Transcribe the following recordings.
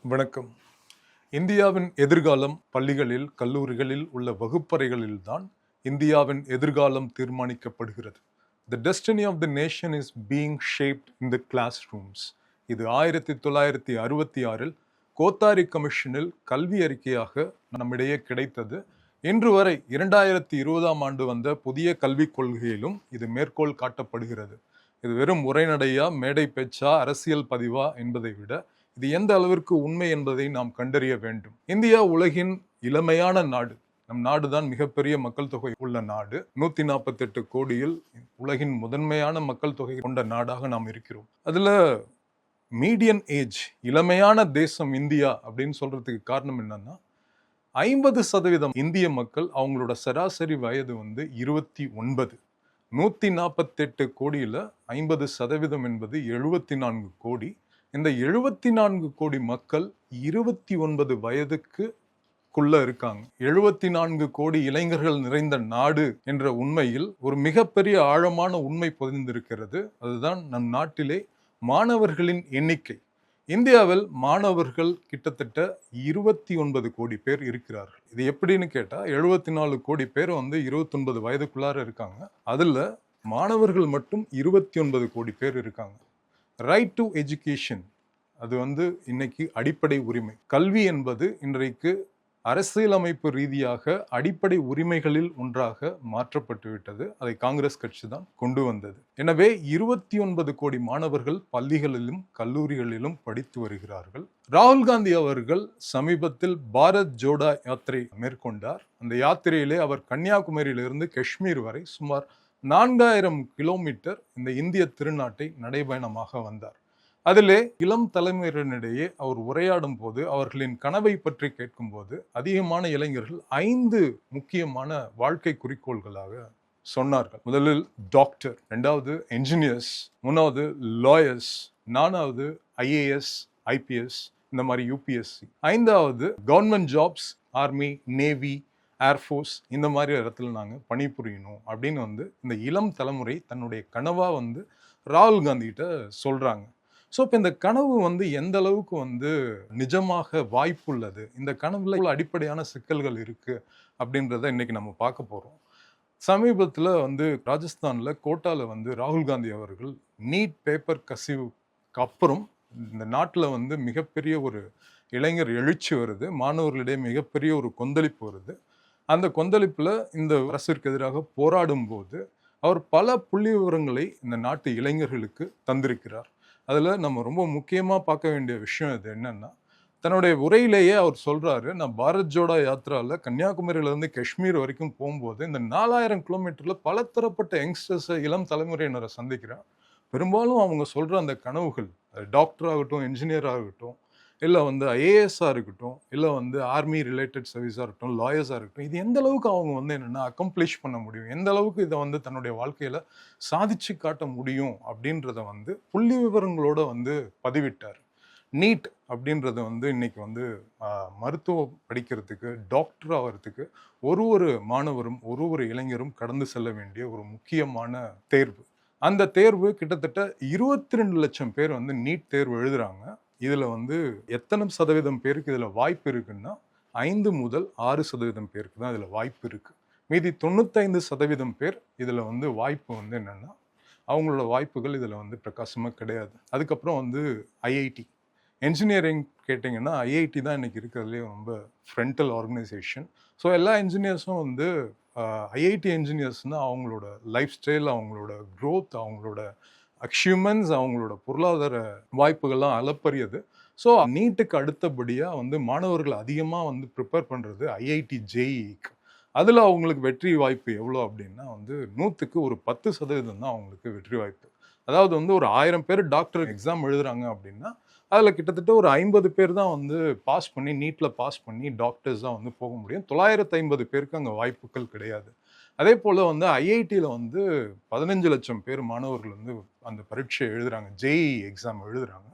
வணக்கம். இந்தியாவின் எதிர்காலம் பள்ளிகளில், கல்லூரிகளில் உள்ள வகுப்பறைகளில்தான் இந்தியாவின் எதிர்காலம் தீர்மானிக்கப்படுகிறது. The destiny of the nation is being shaped in the classrooms. இது 1966 கோத்தாரி கமிஷனில் கல்வி அறிக்கையாக நம்மிடையே கிடைத்தது. இன்று வரை 2020ஆம் ஆண்டு வந்த புதிய கல்விக் கொள்கையிலும் இது மேற்கோள் காட்டப்படுகிறது. இது வெறும் உரைநடையா, மேடை பேச்சா, அரசியல் பதிவா என்பதை விட இது எந்த அளவிற்கு உண்மை என்பதை நாம் கண்டறிய வேண்டும். இந்தியா உலகின் இளமையான நாடு. நம் நாடுதான் மிகப்பெரிய மக்கள் தொகை உள்ள நாடு. 148 கோடியில் உலகின் முதன்மையான மக்கள் தொகை கொண்ட நாடாக நாம் இருக்கிறோம். அதுல மீடியன் ஏஜ், இளமையான தேசம் இந்தியா அப்படின்னு சொல்றதுக்கு காரணம் என்னன்னா, 50% இந்திய மக்கள் அவங்களோட சராசரி வயது 29. 148 கோடியில 50% என்பது 74 கோடி. இந்த 74 கோடி மக்கள் 29 வயதுக்குள்ள இருக்காங்க. 74 கோடி இளைஞர்கள் நிறைந்த நாடு என்ற உண்மையில் ஒரு மிகப்பெரிய ஆழமான உண்மை பொதிந்திருக்கிறது. அதுதான் நம் நாட்டிலே மாணவர்களின் எண்ணிக்கை. இந்தியாவில் மாணவர்கள் கிட்டத்தட்ட 29 கோடி பேர் இருக்கிறார்கள். இது எப்படின்னு கேட்டா, 74 கோடி பேர் 29 வயதுக்குள்ளார இருக்காங்க. அதுல மாணவர்கள் மட்டும் 29 கோடி பேர் இருக்காங்க. ரைட் டு எஜுகேஷன், அது இன்னைக்கு அடிப்படை உரிமை. கல்வி என்பது இன்றைக்கு அரசியலமைப்பு ரீதியாக அடிப்படை உரிமைகளில் ஒன்றாக மாற்றப்பட்டு விட்டது. அதை காங்கிரஸ் கட்சி தான் கொண்டு வந்தது. எனவே 29 கோடி மாணவர்கள் பள்ளிகளிலும் கல்லூரிகளிலும் படித்து வருகிறார்கள். ராகுல் காந்தி அவர்கள் சமீபத்தில் பாரத் ஜோடோ யாத்திரை மேற்கொண்டார். அந்த யாத்திரையிலே அவர் கன்னியாகுமரியிலிருந்து காஷ்மீர் வரை சுமார் 4000 கிலோமீட்டர் இந்த இந்திய திருநாட்டை நடைபயணமாக வந்தார். அதிலே இளம் தலைமுறையினரிடையே அவர் உரையாடும் போது, அவர்களின் கனவை பற்றி கேட்கும் போது, அதிகமான இளைஞர்கள் 5 முக்கியமான வாழ்க்கை குறிக்கோள்களாக சொன்னார்கள். முதலில் டாக்டர், 2வது என்ஜினியர்ஸ், 3வது லாயர்ஸ், 4வது ஐஏஎஸ், ஐபிஎஸ், இந்த மாதிரி யூபிஎஸ்சி, 5வது government jobs, army, navy, air force, இந்த மாதிரி இடத்துல நாங்கள் பணிபுரியணும் அப்படின்னு இந்த இளம் தலைமுறை தன்னுடைய கனவா ராகுல் காந்தி கிட்ட சொல்றாங்க. ஸோ இப்போ இந்த கனவு எந்த அளவுக்கு நிஜமாக வாய்ப்புள்ளது, இந்த கனவுல அடிப்படையான சிக்கல்கள் இருக்கு அப்படின்றத இன்னைக்கு நம்ம பார்க்க போறோம். சமீபத்தில் ராஜஸ்தான்ல கோட்டால ராகுல் காந்தி அவர்கள் நீட் பேப்பர் கசிவுக்கு அப்புறம் இந்த நாட்டில் மிகப்பெரிய ஒரு இளைஞர் எழுச்சி வருது, மாணவர்களிடையே மிகப்பெரிய ஒரு கொந்தளிப்பு வருது. அந்த கொந்தளிப்புல இந்த அரசிற்கு எதிராக போராடும் போது அவர் பல புள்ளி விவரங்களை இந்த நாட்டு இளைஞர்களுக்கு தந்திருக்கிறார். அதுல நம்ம ரொம்ப முக்கியமா பார்க்க வேண்டிய விஷயம் இது என்னன்னா, தன்னுடைய உரையிலேயே அவர் சொல்றாரு, நான் பாரத் ஜோடோ யாத்திரால கன்னியாகுமரியில இருந்து காஷ்மீர் வரைக்கும் போகும்போது இந்த 4000 கிலோமீட்டர்ல பல தரப்பட்ட யங்ஸ்டர்ஸை, இளம் தலைமுறையினரை சந்திக்கிறேன். பெரும்பாலும் அவங்க சொல்ற அந்த கனவுகள், டாக்டர் ஆகட்டும், என்ஜினியர் ஆகட்டும், இல்லை ஐஏஎஸ்ஸாக இருக்கட்டும், இல்லை ஆர்மி ரிலேட்டட் சர்வீஸாக இருக்கட்டும், லாயர்ஸாக இருக்கட்டும், இது எந்த அளவுக்கு அவங்க என்னென்னா அக்கம்ப்ளிஷ் பண்ண முடியும், எந்த அளவுக்கு இதை தன்னுடைய வாழ்க்கையில் சாதிச்சு காட்ட முடியும் அப்படின்றத புள்ளி விவரங்களோட பதிவிட்டார். நீட் அப்படின்றது இன்னைக்கு மருத்துவம் படிக்கிறதுக்கு, டாக்டர் ஆகிறதுக்கு ஒரு மாணவரும் ஒரு இளைஞரும் கடந்து செல்ல வேண்டிய ஒரு முக்கியமான தேர்வு. அந்த தேர்வு கிட்டத்தட்ட 22 லட்சம் பேர் நீட் தேர்வு எழுதுறாங்க. இதுல எத்தனை சதவீதம் பேருக்கு இதுல வாய்ப்பு இருக்குன்னா 5 முதல் 6% பேருக்கு தான் இதுல வாய்ப்பு இருக்கு. மீதி 95% பேர் இதுல வாய்ப்பு என்னன்னா, அவங்களோட வாய்ப்புகள் இதுல பிரகாசமா கிடையாது. அதுக்கப்புறம் ஐஐடி, என்ஜினியரிங் கேட்டிங்கன்னா ஐஐடி தான் இன்னைக்கு இருக்கிறதுலே ரொம்ப ஃப்ரண்டல் ஆர்கனைசேஷன். ஸோ எல்லா என்ஜினியர்ஸும் ஐஐடி என்ஜினியர்ஸ்னா அவங்களோட லைஃப் ஸ்டைல், அவங்களோட க்ரோத், அவங்களோட அச்சீவ்மெண்ட்ஸ், அவங்களோட பொருளாதார வாய்ப்புகள்லாம் அளப்பரியது. ஸோ நீட்டுக்கு அடுத்தபடியாக மாணவர்கள் அதிகமாக ப்ரிப்பேர் பண்ணுறது ஐஐடி ஜேஇக்கு. அதில் அவங்களுக்கு வெற்றி வாய்ப்பு எவ்வளோ அப்படின்னா 100க்கு ஒரு 10% தான் அவங்களுக்கு வெற்றி வாய்ப்பு. அதாவது ஒரு 1000 பேர் டாக்டர் எக்ஸாம் எழுதுறாங்க அப்படின்னா அதில் கிட்டத்தட்ட ஒரு 50 பேர் தான் பாஸ் பண்ணி, நீட்டில் பாஸ் பண்ணி டாக்டர்ஸ் தான் போக முடியும். 950 பேருக்கு அங்கே வாய்ப்புகள் கிடையாது. அதே போல் ஐஐடியில் 15 லட்சம் பேர் மாணவர்கள் அந்த பரீட்சை எழுதுறாங்க, ஜேஇ எக்ஸாம் எழுதுறாங்க.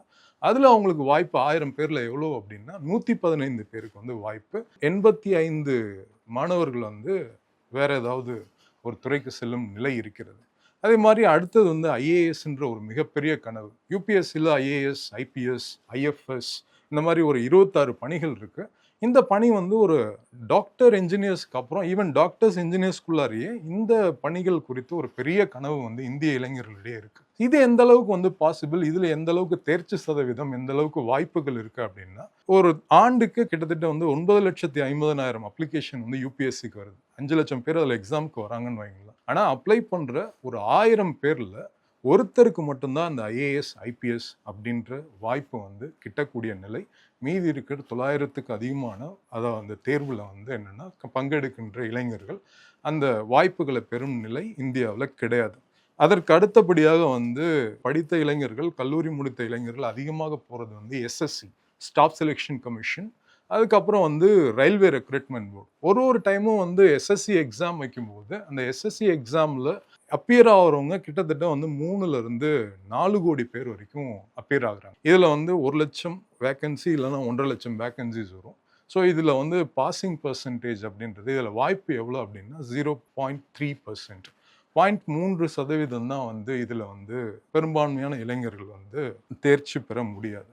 அதில் அவங்களுக்கு வாய்ப்பு 1000 பேரில் எவ்வளோ அப்படின்னா 115 பேருக்கு வாய்ப்பு. 85 மாணவர்கள் வேற ஏதாவது ஒரு துறைக்கு செல்லும் நிலை இருக்கிறது. அதே மாதிரி அடுத்தது ஐஏஎஸ்ன்ற ஒரு மிகப்பெரிய கனவு. யூபிஎஸ்சியில் ஐஏஎஸ், ஐபிஎஸ், ஐஎஃப்எஸ், இந்த மாதிரி ஒரு 26 பணிகள் இருக்கு. இந்த பணி வந்து ஒரு டாக்டர் என்ஜினியர்ஸ்க்கு அப்புறம் ஈவன் டாக்டர்ஸ் என்ஜினியர்ஸ்குள்ளாரியே இந்த பணிகள் குறித்து ஒரு பெரிய கனவு வந்து இந்திய இளைஞர்களிடையே இருக்கு. இது எந்த அளவுக்கு வந்து பாசிபிள், இதுல எந்த அளவுக்கு தேர்ச்சி சதவீதம், எந்த அளவுக்கு வாய்ப்புகள் இருக்கு அப்படின்னா, ஒரு ஆண்டுக்கு கிட்டத்தட்ட வந்து 9,50,000 அப்ளிகேஷன் வந்து யூபிஎஸ்சிக்கு வருது. 5 லட்சம் பேர் அதில் எக்ஸாமுக்கு வராங்கன்னு வைங்களேன். ஆனால் அப்ளை பண்ற ஒரு 1000 பேர்ல ஒருத்தருக்கு மட்டும்தான் அந்த ஐஏஎஸ் ஐபிஎஸ் அப்படின்ற வாய்ப்பு வந்து கிட்டக்கூடிய நிலை. மீதி இருக்கிற 900க்கு அதிகமான அந்த தேர்வில் வந்து என்னன்னா பங்கெடுக்கின்ற இளைஞர்கள் அந்த வாய்ப்புகளை பெறும் நிலை இந்தியாவில் கிடையாது. அதற்கு அடுத்தபடியாக வந்து படித்த இளைஞர்கள், கல்லூரி முடித்த இளைஞர்கள் அதிகமாக போகிறது வந்து எஸ்எஸ்சி, ஸ்டாஃப் செலெக்ஷன் கமிஷன், அதுக்கப்புறம் வந்து ரயில்வே ரெக்ரூட்மெண்ட் போர்டு. ஒரு டைமும் வந்து எஸ்எஸ்சி எக்ஸாம் வைக்கும்போது அந்த எஸ்எஸ்சி எக்ஸாமில் அப்பியர் ஆகிறவங்க கிட்டத்தட்ட வந்து 3ல இருந்து 4 கோடி பேர் வரைக்கும் அப்பியர் ஆகுறாங்க. இதில் வந்து 1 லட்சம் வேக்கன்சி இல்லைன்னா 1.5 லட்சம் வேக்கன்சிஸ் வரும். ஸோ இதில் வந்து பாசிங் பர்சன்டேஜ் அப்படின்றது இதில் வாய்ப்பு எவ்வளோ அப்படின்னா 0.3%. 0.3% தான் வந்து இதில் வந்து பெரும்பான்மையான இளைஞர்கள் வந்து தேர்ச்சி பெற முடியாது.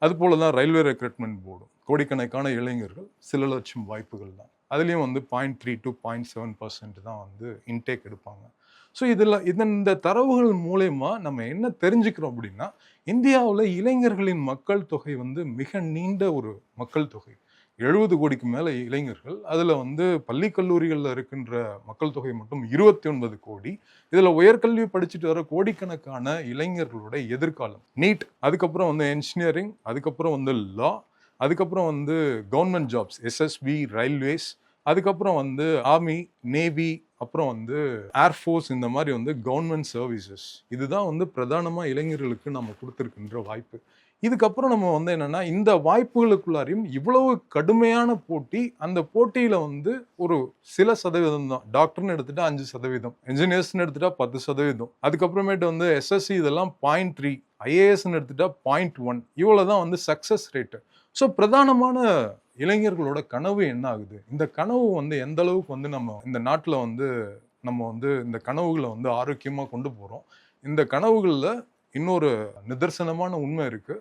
அதுபோல தான் ரயில்வே ரெக்ரூட்மெண்ட் போர்டும் கோடிக்கணக்கான இளைஞர்கள் சில லட்சம் வாய்ப்புகள் தான். அதுலேயும் வந்து 0.3 to 0.7% தான் வந்து இன்டேக் எடுப்பாங்க. ஸோ இந்த தரவுகள் மூலயமா நம்ம என்ன தெரிஞ்சுக்கிறோம் அப்படின்னா, இந்தியாவில் இளைஞர்களின் மக்கள் தொகை வந்து மிக நீண்ட ஒரு மக்கள் தொகை. 70 கோடிக்கு மேலே இளைஞர்கள். அதில் வந்து பள்ளி கல்லூரிகளில் இருக்கின்ற மக்கள் தொகை மட்டும் 29 கோடி. இதில் உயர்கல்வி படிச்சுட்டு வர கோடிக்கணக்கான இளைஞர்களோட எதிர்காலம். நீட், அதுக்கப்புறம் வந்து என்ஜினியரிங், அதுக்கப்புறம் வந்து லா, அதுக்கப்புறம் வந்து கவர்மெண்ட் ஜாப்ஸ், எஸ்எஸ்பி, ரயில்வேஸ், அதுக்கப்புறம் வந்து ஆர்மி, நேவி, அப்புறம் வந்து ஏர்ஃபோர்ஸ், இந்த மாதிரி வந்து கவர்மெண்ட் சர்வீசஸ். இதுதான் வந்து பிரதானமாக இளைஞர்களுக்கு நம்ம கொடுத்துருக்கின்ற வாய்ப்பு. இதுக்கப்புறம் நம்ம வந்து என்னன்னா, இந்த வாய்ப்புகளுக்குள்ளாரையும் இவ்வளவு கடுமையான போட்டி, அந்த போட்டியில வந்து ஒரு சில சதவீதம் தான். டாக்டர்னு எடுத்துட்டா 5%, என்ஜினியர்ஸ்னு எடுத்துட்டா 10%, அதுக்கப்புறமேட்டு வந்து எஸ்எஸ்சி இதெல்லாம் 0.3, ஐஏஎஸ்ன்னு எடுத்துட்டா 0.1, இவ்வளவுதான் வந்து சக்சஸ் ரேட்டு. ஸோ பிரதானமான இளைஞர்களோட கனவு என்ன ஆகுது? இந்த கனவு வந்து எந்த அளவுக்கு வந்து நம்ம இந்த நாட்டில் வந்து நம்ம வந்து இந்த கனவுகளை வந்து ஆரோக்கியமாக கொண்டு போகிறோம். இந்த கனவுகளில் இன்னொரு நிதர்சனமான உண்மை இருக்கு.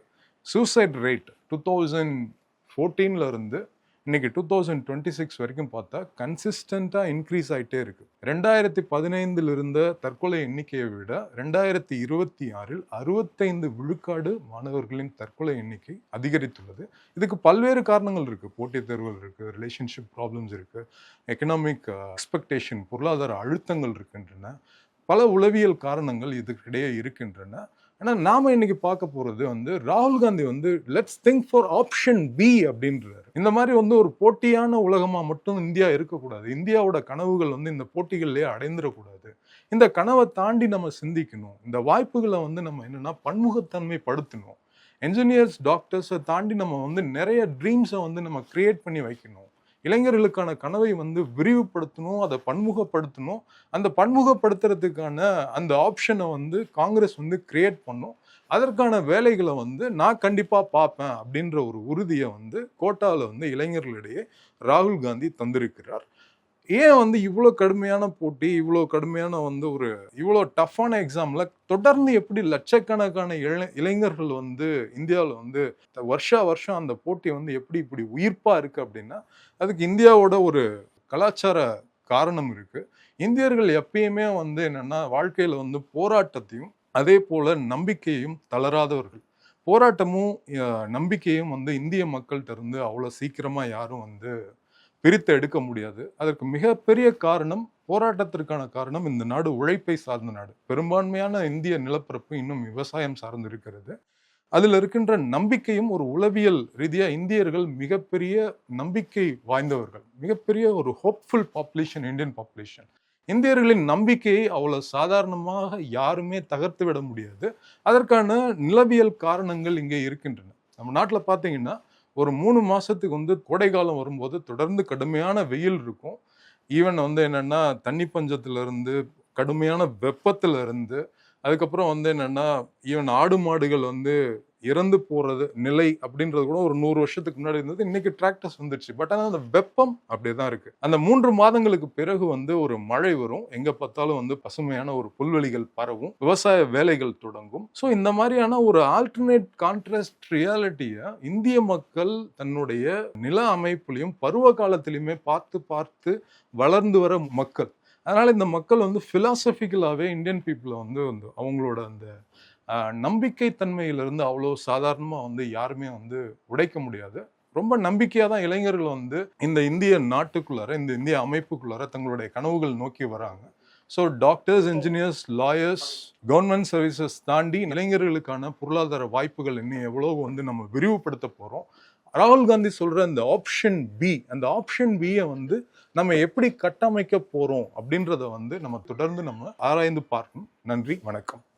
சூசைட் ரேட் 2014 இருந்து இன்னைக்கு 2026 வரைக்கும் பார்த்தா கன்சிஸ்டண்டா இன்க்ரீஸ் ஆயிட்டே இருக்கு. 2015 இருந்த தற்கொலை எண்ணிக்கையை விட 2026 65 விழுக்காடு மாணவர்களின் தற்கொலை எண்ணிக்கை அதிகரித்துள்ளது. இதுக்கு பல்வேறு காரணங்கள் இருக்கு. போட்டித் தேர்வுகள் இருக்கு, ரிலேஷன்ஷிப் ப்ராப்ளம்ஸ் இருக்கு, எக்கனாமிக் எக்ஸ்பெக்டேஷன், பொருளாதார அழுத்தங்கள் இருக்கின்றன, பல உளவியல் காரணங்கள் இதுக்கிடையே இருக்கின்றன. ஆனால் நாம இன்னைக்கு பார்க்க போறது வந்து ராகுல் காந்தி வந்து let's think for option B அப்படின்றாரு. இந்த மாதிரி வந்து ஒரு போட்டியான உலகமா மட்டும் இந்தியா இருக்கக்கூடாது. இந்தியாவோட கனவுகள் வந்து இந்த போட்டிகள்லயே அடைந்துடக்கூடாது. இந்த கனவை தாண்டி நம்ம சிந்திக்கணும். இந்த வாய்ப்புகளை வந்து நம்ம என்னன்னா பன்முகத்தன்மை படுத்தணும். என்ஜினியர்ஸ், டாக்டர்ஸை தாண்டி நம்ம வந்து நிறைய ட்ரீம்ஸை வந்து நம்ம கிரியேட் பண்ணி வைக்கணும். இளைஞர்களுக்கான கனவை வந்து விரிவுபடுத்தணும், அதை பன்முகப்படுத்தணும். அந்த பன்முகப்படுத்துறதுக்கான அந்த ஆப்ஷனை வந்து காங்கிரஸ் வந்து கிரியேட் பண்ணும். அதற்கான வேலைகளை வந்து நான் கண்டிப்பா பார்ப்பேன் அப்படின்ற ஒரு உறுதியை வந்து கோட்டாவில் வந்து இளைஞர்களிடையே ராகுல் காந்தி தந்திருக்கிறார். ஏன் வந்து இவ்வளோ கடுமையான போட்டி, இவ்வளோ கடுமையான வந்து ஒரு இவ்வளோ டஃப்பான எக்ஸாம்ல தொடர்ந்து எப்படி லட்சக்கணக்கான இளைஞர்கள் வந்து இந்தியாவில் வந்து வருஷம் அந்த போட்டி வந்து எப்படி இப்படி உயிர்ப்பா இருக்கு அப்படின்னா, அதுக்கு இந்தியாவோட ஒரு கலாச்சார காரணம் இருக்கு. இந்தியர்கள் எப்பயுமே வந்து என்னன்னா வாழ்க்கையில வந்து போராட்டத்தையும் அதே போல நம்பிக்கையையும் தளராதவர்கள். போராட்டமும் நம்பிக்கையும் வந்து இந்திய மக்கள்கிட்ட இருந்து அவ்வளோ சீக்கிரமா யாரும் வந்து பிரித்து எடுக்க முடியாது. அதற்கு மிகப்பெரிய காரணம், போராட்டத்திற்கான காரணம், இந்த நாடு உழைப்பை சார்ந்த நாடு. பெரும்பான்மையான இந்திய நிலப்பரப்பு இன்னும் விவசாயம் சார்ந்து இருக்கிறது. அதில் இருக்கின்ற நம்பிக்கையும் ஒரு உளவியல் ரீதியா இந்தியர்கள் மிகப்பெரிய நம்பிக்கை வாய்ந்தவர்கள். மிகப்பெரிய ஒரு ஹோப்ஃபுல் பாப்புலேஷன் இந்தியன் பாப்புலேஷன். இந்தியர்களின் நம்பிக்கையை அவ்வளவு சாதாரணமாக யாருமே தகர்த்து விட முடியாது. அதற்கான நிலவியல் காரணங்கள் இங்கே இருக்கின்றன. நம்ம நாட்டில் பார்த்தீங்கன்னா ஒரு 3 மாசத்துக்கு வந்து கோடை காலம் வரும்போது தொடர்ந்து கடுமையான வெயில் இருக்கும். ஈவன் வந்து என்னன்னா தண்ணி பஞ்சத்துல இருந்து, கடுமையான வெப்பத்துல இருந்து, அதுக்கப்புறம் வந்து என்னன்னா ஈவன் ஆடு மாடுகள் வந்து இறந்து போறது நிலை அப்படின்றது கூட ஒரு 100 வருஷத்துக்கு முன்னாடி இருந்தது. இன்னைக்கு டிராக்டர்ஸ் வந்துருச்சு. பட் ஆனால் அந்த வெப்பம் அப்படியேதான் இருக்கு. அந்த 3 மாதங்களுக்கு பிறகு ஒரு மழை வரும். எங்க பார்த்தாலும் பசுமையான ஒரு புல்வெளிகள் பரவும், விவசாய வேலைகள் தொடங்கும். ஸோ இந்த மாதிரியான ஒரு ஆல்டர்னேட் கான்ட்ராஸ்ட் ரியாலிட்டியை இந்திய மக்கள் தன்னுடைய நில அமைப்புலையும் பருவ காலத்திலையுமே பார்த்து பார்த்து வளர்ந்து வர மக்கள். அதனால இந்த மக்கள் பிலாசபிக்கலாவே இந்தியன் பீப்புளை அவங்களோட அந்த நம்பிக்கை தன்மையிலிருந்து அவ்வளோ சாதாரணமா யாருமே உடைக்க முடியாது. ரொம்ப நம்பிக்கையா தான் இளைஞர்கள் இந்த இந்திய நாட்டுக்குள்ளார, இந்த இந்திய அமைப்புக்குள்ளார தங்களுடைய கனவுகள் நோக்கி வராங்க. So doctors, engineers, lawyers, government services தாண்டி இளைஞர்களுக்கான பொருளாதார வாய்ப்புகள் இன்னும் எவ்வளோ நம்ம விரிவுபடுத்த போறோம். ராகுல் காந்தி சொல்ற அந்த ஆப்ஷன் பி, அந்த ஆப்ஷன் பியை நம்ம எப்படி கட்டமைக்க போறோம் அப்படின்றத நம்ம தொடர்ந்து ஆராய்ந்து பார்க்கணும். நன்றி, வணக்கம்.